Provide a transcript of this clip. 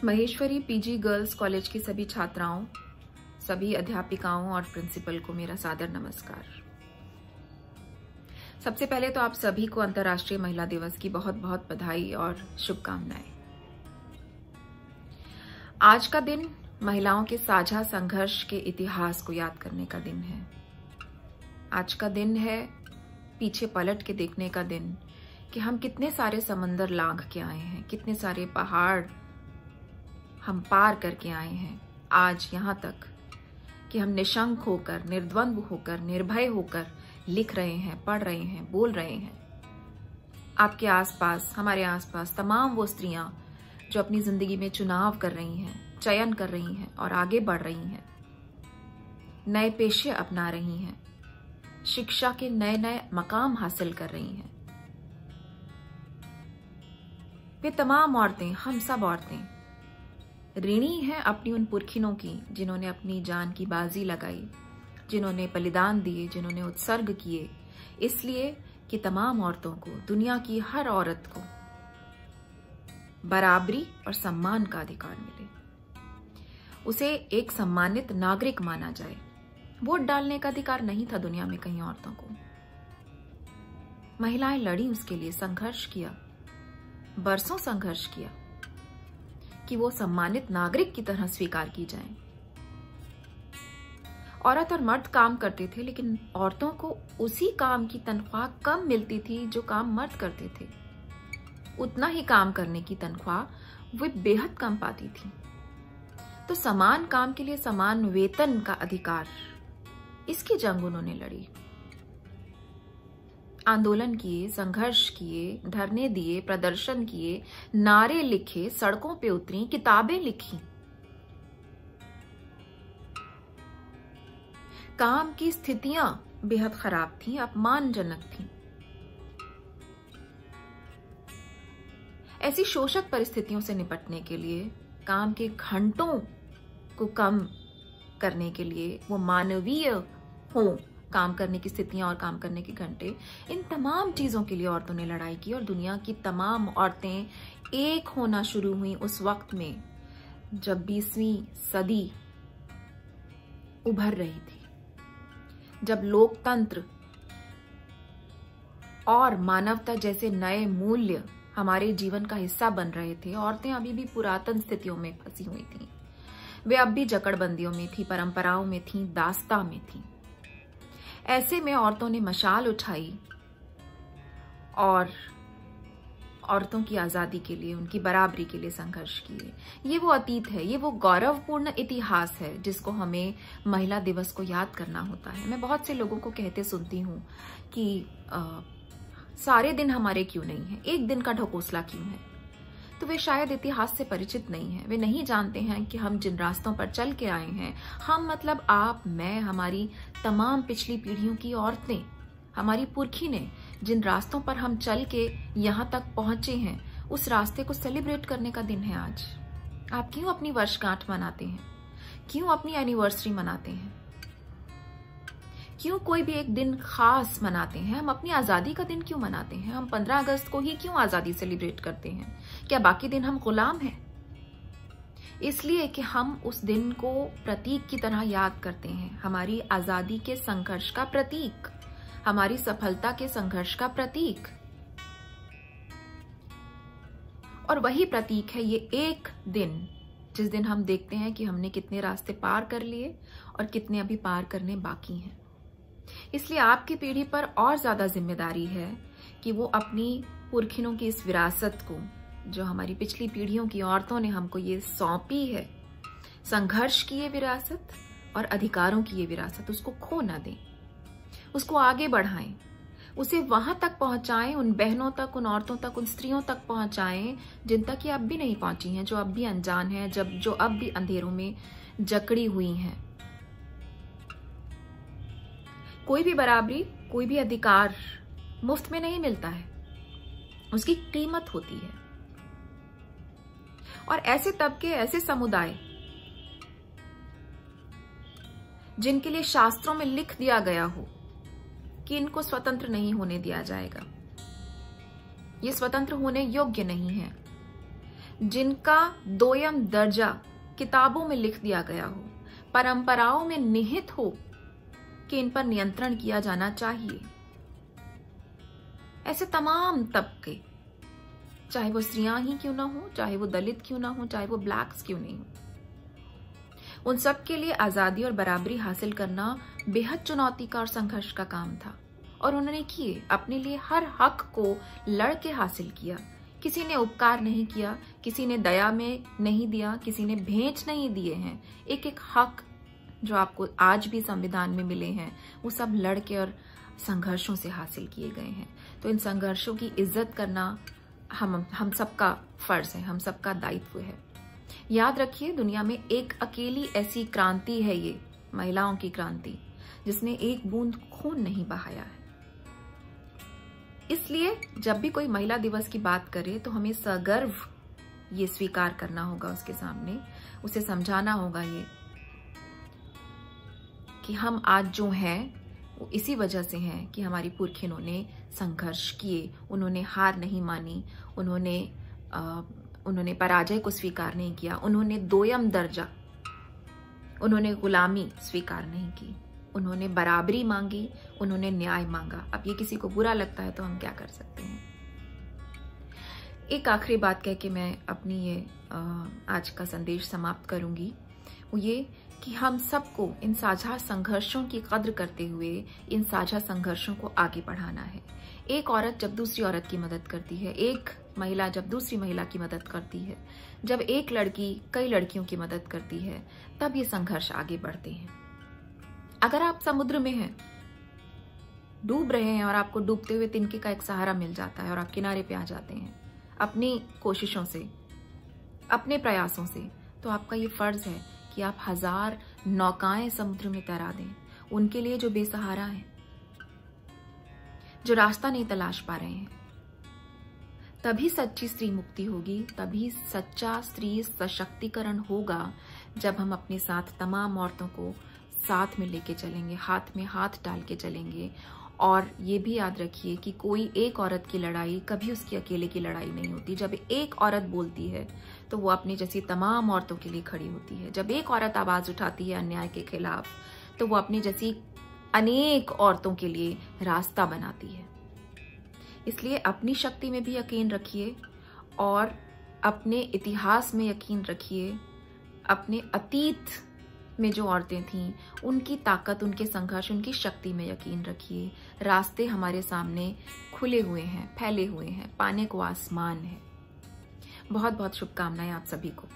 Maheshwari PG girls college की सभी छात्राओं, सभी अध्यापिकाओं और प्रिंसिपल को मेरा सादर नमस्कार। सबसे पहले तो आप सभी को अंतर्राष्ट्रीय महिला दिवस की बहुत बहुत बधाई और शुभकामनाएं। आज का दिन महिलाओं के साझा संघर्ष के इतिहास को याद करने का दिन है। आज का दिन है पीछे पलट के देखने का दिन कि हम कितने सारे समंदर लांघ के आए हैं, कितने सारे पहाड़ हम पार करके आए हैं आज यहाँ तक कि हम निशंक होकर, निर्द्वंद्व होकर, निर्भय होकर लिख रहे हैं, पढ़ रहे हैं, बोल रहे हैं। आपके आसपास, हमारे आसपास तमाम वो स्त्रियां जो अपनी जिंदगी में चुनाव कर रही हैं, चयन कर रही हैं और आगे बढ़ रही हैं, नए पेशे अपना रही हैं, शिक्षा के नए नए मकाम हासिल कर रही हैं। वे तमाम औरतें, हम सब औरतें ऋणी हैं अपनी उन पुरखिनों की जिन्होंने अपनी जान की बाजी लगाई, जिन्होंने बलिदान दिए, जिन्होंने उत्सर्ग किए, इसलिए कि तमाम औरतों को, दुनिया की हर औरत को बराबरी और सम्मान का अधिकार मिले, उसे एक सम्मानित नागरिक माना जाए। वोट डालने का अधिकार नहीं था दुनिया में कहीं औरतों को। महिलाएं लड़ी उसके लिए, संघर्ष किया, बरसों संघर्ष किया कि वो सम्मानित नागरिक की तरह स्वीकार की जाएं। औरत और मर्द काम करते थे, लेकिन औरतों को उसी काम की तनख्वाह कम मिलती थी जो काम मर्द करते थे। उतना ही काम करने की तनख्वाह वे बेहद कम पाती थी। तो समान काम के लिए समान वेतन का अधिकार, इसकी जंग उन्होंने लड़ी। आंदोलन किए, संघर्ष किए, धरने दिए, प्रदर्शन किए, नारे लिखे, सड़कों पे उतरी, किताबें लिखी। काम की स्थितियां बेहद खराब थीं, अपमानजनक थीं। ऐसी शोषक परिस्थितियों से निपटने के लिए, काम के घंटों को कम करने के लिए, वो मानवीय हो काम करने की स्थितियां और काम करने के घंटे, इन तमाम चीजों के लिए औरतों ने लड़ाई की। और दुनिया की तमाम औरतें एक होना शुरू हुई उस वक्त में जब 20वीं सदी उभर रही थी, जब लोकतंत्र और मानवता जैसे नए मूल्य हमारे जीवन का हिस्सा बन रहे थे। औरतें अभी भी पुरातन स्थितियों में फंसी हुई थीं। वे अब भी जकड़बंदियों में थी, परंपराओं में थी, दास्तां में थी। ऐसे में औरतों ने मशाल उठाई और औरतों की आजादी के लिए, उनकी बराबरी के लिए संघर्ष किए। ये वो अतीत है, ये वो गौरवपूर्ण इतिहास है जिसको हमें महिला दिवस को याद करना होता है। मैं बहुत से लोगों को कहते सुनती हूँ कि सारे दिन हमारे क्यों नहीं है, एक दिन का ढकोसला क्यों है। तो वे शायद इतिहास से परिचित नहीं हैं। वे नहीं जानते हैं कि हम जिन रास्तों पर चल के आए हैं, हम मतलब आप, मैं, हमारी तमाम पिछली पीढ़ियों की औरतें, हमारी पुरखी ने जिन रास्तों पर हम चल के यहाँ तक पहुंचे हैं, उस रास्ते को सेलिब्रेट करने का दिन है आज। आप क्यों अपनी वर्षगांठ मनाते हैं? क्यों अपनी एनिवर्सरी मनाते हैं? क्यों कोई भी एक दिन खास मनाते हैं? हम अपनी आजादी का दिन क्यों मनाते हैं? हम 15 अगस्त को ही क्यों आजादी सेलिब्रेट करते हैं? क्या बाकी दिन हम गुलाम हैं? इसलिए कि हम उस दिन को प्रतीक की तरह याद करते हैं, हमारी आजादी के संघर्ष का प्रतीक, हमारी सफलता के संघर्ष का प्रतीक। और वही प्रतीक है ये एक दिन, जिस दिन हम देखते हैं कि हमने कितने रास्ते पार कर लिए और कितने अभी पार करने बाकी हैं। इसलिए आपकी पीढ़ी पर और ज्यादा जिम्मेदारी है कि वो अपनी पुरखिनों की इस विरासत को, जो हमारी पिछली पीढ़ियों की औरतों ने हमको ये सौंपी है, संघर्ष की ये विरासत और अधिकारों की ये विरासत, उसको खो ना दें, उसको आगे बढ़ाएं, उसे वहां तक पहुंचाएं, उन बहनों तक, उन औरतों तक, उन स्त्रियों तक पहुंचाएं जिन तक ये अब भी नहीं पहुंची हैं, जो अब भी अनजान है, जो अब भी अंधेरों में जकड़ी हुई हैं। कोई भी बराबरी, कोई भी अधिकार मुफ्त में नहीं मिलता है, उसकी कीमत होती है। और ऐसे तबके, ऐसे समुदाय जिनके लिए शास्त्रों में लिख दिया गया हो कि इनको स्वतंत्र नहीं होने दिया जाएगा, ये स्वतंत्र होने योग्य नहीं है, जिनका दोयम दर्जा किताबों में लिख दिया गया हो, परंपराओं में निहित हो कि इन पर नियंत्रण किया जाना चाहिए। ऐसे तमाम तबके, चाहे वो स्त्रियां ही क्यों ना हो, चाहे वो दलित क्यों ना हो, चाहे वो ब्लैक्स क्यों नहीं हो, उन सब के लिए आजादी और बराबरी हासिल करना बेहद चुनौती का और संघर्ष का काम था। और उन्होंने किए, अपने लिए हर हक को लड़ के हासिल किया। किसी ने उपकार नहीं किया, किसी ने दया में नहीं दिया, किसी ने भेंट नहीं दिए हैं। एक एक हक जो आपको आज भी संविधान में मिले हैं, वो सब लड़के और संघर्षों से हासिल किए गए हैं। तो इन संघर्षों की इज्जत करना हम सबका फर्ज है, हम सबका दायित्व है। याद रखिए, दुनिया में एक अकेली ऐसी क्रांति है, ये महिलाओं की क्रांति, जिसने एक बूंद खून नहीं बहाया है। इसलिए जब भी कोई महिला दिवस की बात करे तो हमें सगर्व ये स्वीकार करना होगा उसके सामने, उसे समझाना होगा ये कि हम आज जो हैं वो इसी वजह से हैं कि हमारी पुरखिनों ने संघर्ष किए, उन्होंने हार नहीं मानी, उन्होंने पराजय को स्वीकार नहीं किया, उन्होंने दोयम दर्जा, उन्होंने गुलामी स्वीकार नहीं की, उन्होंने बराबरी मांगी, उन्होंने न्याय मांगा। अब ये किसी को बुरा लगता है तो हम क्या कर सकते हैं। एक आखिरी बात कह के मैं अपनी ये आज का संदेश समाप्त करूंगी, वो ये कि हम सबको इन साझा संघर्षों की कद्र करते हुए इन साझा संघर्षों को आगे बढ़ाना है। एक औरत जब दूसरी औरत की मदद करती है, एक महिला जब दूसरी महिला की मदद करती है, जब एक लड़की कई लड़कियों की मदद करती है, तब ये संघर्ष आगे बढ़ते हैं। अगर आप समुद्र में हैं, डूब रहे हैं और आपको डूबते हुए तिनके का एक सहारा मिल जाता है और आप किनारे पे आ जाते हैं अपनी कोशिशों से, अपने प्रयासों से, तो आपका ये फर्ज है कि आप 1000 नौकाएं समुद्र में तैरा दें उनके लिए जो बेसहारा हैं, जो रास्ता नहीं तलाश पा रहे हैं। तभी सच्ची स्त्री मुक्ति होगी, तभी सच्चा स्त्री सशक्तिकरण होगा, जब हम अपने साथ तमाम औरतों को साथ में लेके चलेंगे, हाथ में हाथ डाल के चलेंगे। और ये भी याद रखिए कि कोई एक औरत की लड़ाई कभी उसकी अकेले की लड़ाई नहीं होती। जब एक औरत बोलती है तो वो अपनी जैसी तमाम औरतों के लिए खड़ी होती है। जब एक औरत आवाज उठाती है अन्याय के खिलाफ तो वो अपनी जैसी अनेक औरतों के लिए रास्ता बनाती है। इसलिए अपनी शक्ति में भी यकीन रखिए और अपने इतिहास में यकीन रखिए। अपने अतीत में जो औरतें थीं उनकी ताकत, उनके संघर्ष, उनकी शक्ति में यकीन रखिए। रास्ते हमारे सामने खुले हुए हैं, फैले हुए हैं, पाने को आसमान है। बहुत बहुत शुभकामनाएं आप सभी को।